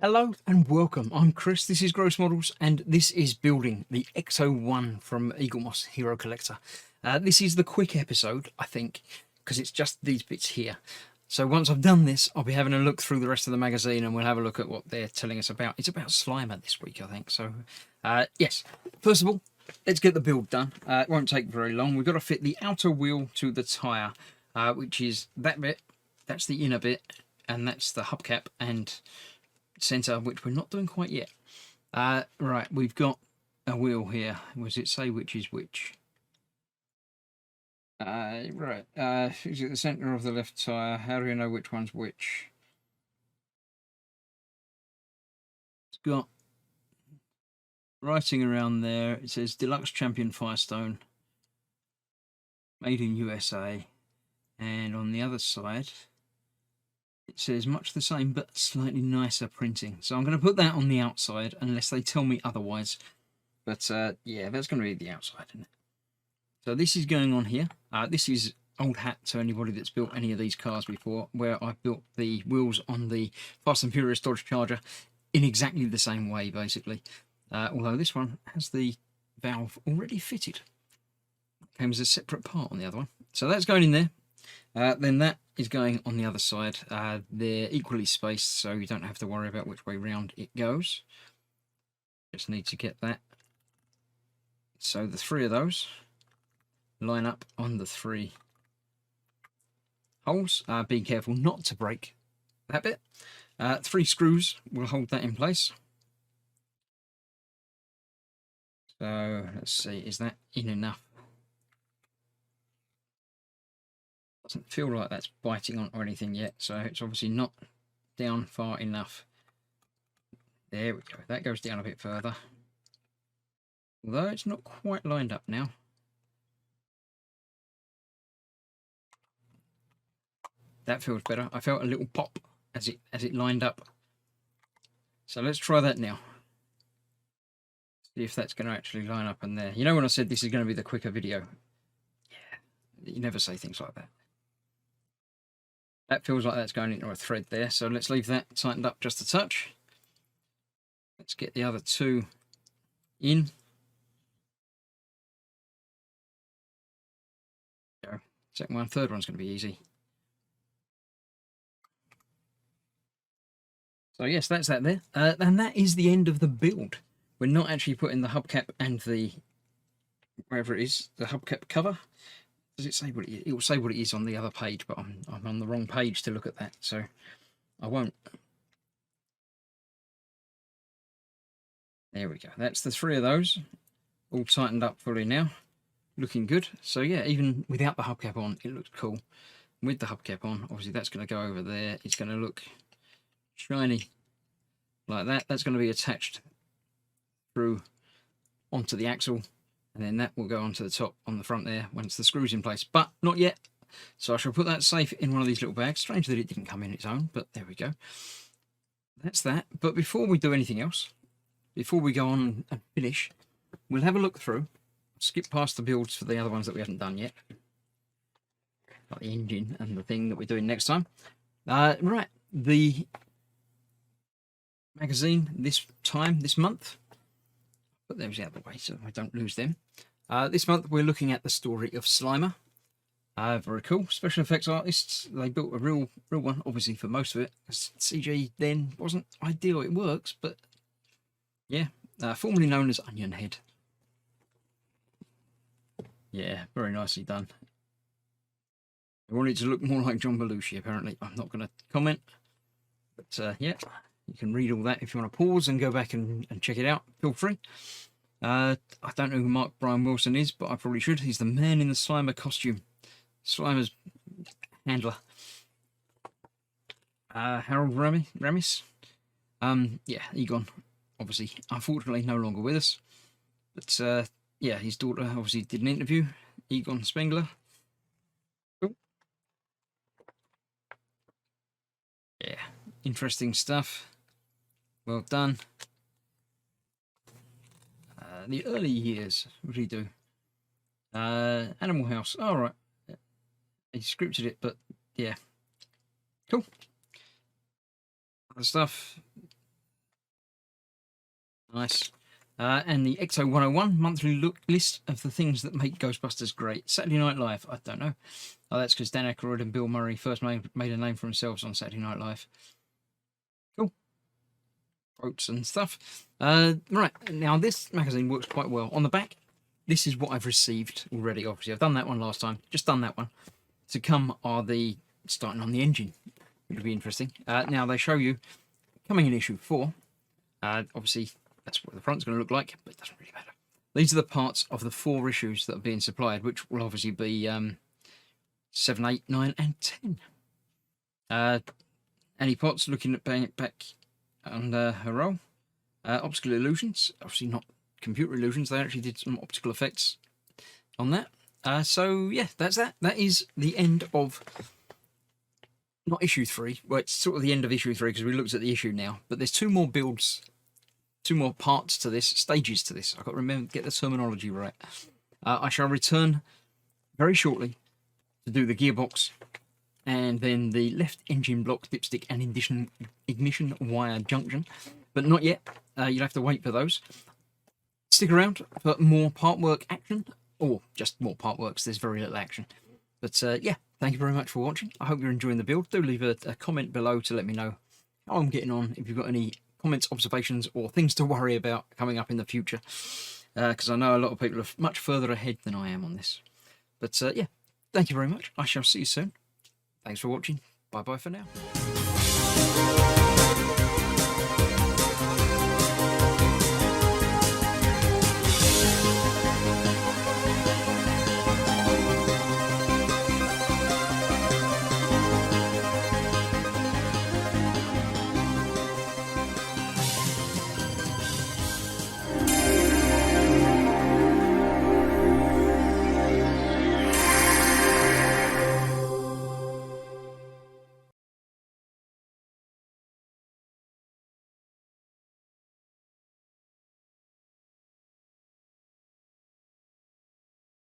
Hello and welcome. I'm Chris. This is Gross Models, and this is building the Ecto-1 from Eagle Moss Hero Collector. This is the quick episode, I think, because it's just these bits here. So once I've done this, I'll be having a look through the rest of the magazine, and we'll have a look at what they're telling us about. It's about Slimer this week, I think. So, yes. First of all, let's get the build done. It won't take very long. We've got to fit the outer wheel to the tyre, which is that bit. That's the inner bit, and that's the hubcap and centre, which we're not doing quite yet. Right, we've got a wheel here. Was it say which is which? Right, is it the centre of the left tyre? How do you know which one's which? It's got writing around there. It says Deluxe Champion Firestone, made in USA. And on the other side, it says much the same, but slightly nicer printing. So I'm going to put that on the outside, unless they tell me otherwise. But yeah, that's going to be the outside, isn't it? So this is going on here. This is old hat to anybody that's built any of these cars before, where I've built the wheels on the Fast and Furious Dodge Charger in exactly the same way, basically. Although this one has the valve already fitted. It came as a separate part on the other one. So that's going in there. Then that is going on the other side. They're equally spaced, so you don't have to worry about which way round it goes. Just need to get that. So the three of those line up on the three holes. Be careful not to break that bit. 3 screws will hold that in place. So let's see, is that in enough? Doesn't feel like that's biting on or anything yet, so it's obviously not down far enough. There we go. That goes down a bit further. Although it's not quite lined up now. That feels better. I felt a little pop as it lined up. So let's try that now. See if that's going to actually line up in there. You know when I said this is going to be the quicker video? Yeah, you never say things like that. That feels like that's going into a thread there, so let's leave that tightened up just a touch. Let's get the other 2 in. Go. Second one, third one's going to be easy. So yes, that's that there. And that is the end of the build. We're not actually putting the hubcap and the, wherever it is, the hubcap cover. Does it say what it is? It will say what it is on the other page, but I'm on the wrong page to look at that, so I won't. There we go. That's the 3 of those, all tightened up fully now. Looking good. So yeah, even without the hubcap on, it looks cool. With the hubcap on, obviously that's going to go over there. It's going to look shiny like that. That's going to be attached through onto the axle. And then that will go onto the top on the front there once the screw's in place, but not yet. So I shall put that safe in one of these little bags. Strange that it didn't come in its own, but there we go. That's that. But before we do anything else, before we go on and finish, we'll have a look through, skip past the builds for the other ones that we haven't done yet, like the engine and the thing that we're doing next time. Right, the magazine this month, put those out of the way so I don't lose them. This month we're looking at the story of Slimer. Very cool. Special effects artists. They built a real one, obviously, for most of it. CG then wasn't ideal. It works, but yeah. Formerly known as Onion Head. Yeah, very nicely done. I wanted it to look more like John Belushi, apparently. I'm not going to comment. But yeah, you can read all that if you want to pause and go back and check it out. Feel free. I don't know who Mark Brian Wilson is, but I probably should. He's the man in the Slimer costume. Slimer's handler. Harold Ramis. Yeah, Egon, obviously, unfortunately, no longer with us. But yeah, his daughter obviously did an interview. Egon Spengler. Cool. Yeah, interesting stuff. Well done. The early years, what did he do? Animal House. All right. He scripted it, but yeah. Cool. Other stuff. Nice. And the Ecto 101 monthly look list of the things that make Ghostbusters great. Saturday Night Live, I don't know. Oh, that's because Dan Aykroyd and Bill Murray first made a name for themselves on Saturday Night Live. Cool. Quotes and stuff. Right, now this magazine works quite well. On the back, this is what I've received already, obviously. I've done that one last time. Just done that one. To come are the starting on the engine, which will be interesting. Now, they show you, coming in issue 4, obviously, that's what the front's going to look like, but it doesn't really matter. These are the parts of the 4 issues that are being supplied, which will obviously be 7, 8, 9, and 10. Annie Potts looking at banging it back under her role. Optical illusions, obviously not computer illusions, they actually did some optical effects on that. So, yeah, that's that. That is the end of, not issue 3, well, it's sort of the end of issue 3 because we looked at the issue now, but there's 2 more builds, 2 more parts to this, stages to this. I've got to remember, get the terminology right. I shall return very shortly to do the gearbox and then the left engine block, dipstick, and ignition wire junction, but not yet. You'll have to wait for those. Stick around for more part work action, or just more part works. There's very little action. But yeah, thank you very much for watching. I hope you're enjoying the build. Do leave a comment below to let me know how I'm getting on, if you've got any comments, observations, or things to worry about coming up in the future. Because I know a lot of people are much further ahead than I am on this. But yeah, thank you very much. I shall see you soon. Thanks for watching. Bye-bye for now.